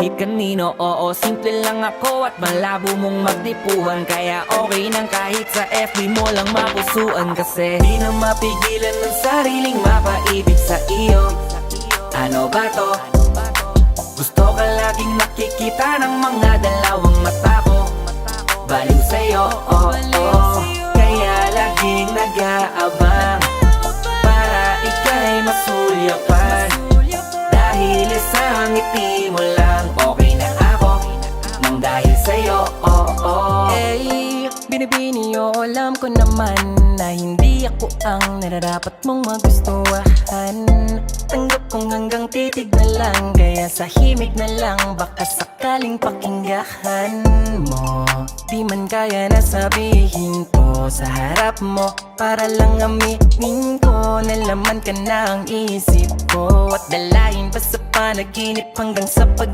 kanino. Oo, simple lang ako at malabo mong magdipuhan, kaya okay nang kahit sa FB mo lang mapusuan. Kasi di na mapigilan ng sariling mapaibig sa iyo. Ano ba to? Gusto ka laging nakikita ng mga dalawang mata ko. Baliw sa'yo, oh, oh. Kaya laging nag-aabang para ika'y masulyapan. Dahil isang ngiti mo lang, okay na ako nang dahil sa'yo, oh, oh. Hey, binibini o alam ko naman na hindi ako ang nararapat mong magustuhan. Tanggap kong hanggang titig na lang, kaya sa himig na lang baka sakaling pakinggahan mo. Di man kaya na sabihin ko sa harap mo, para lang aminin ko na laman ka na ang isip ko. At dalahin pa sa panaginip hanggang sa pag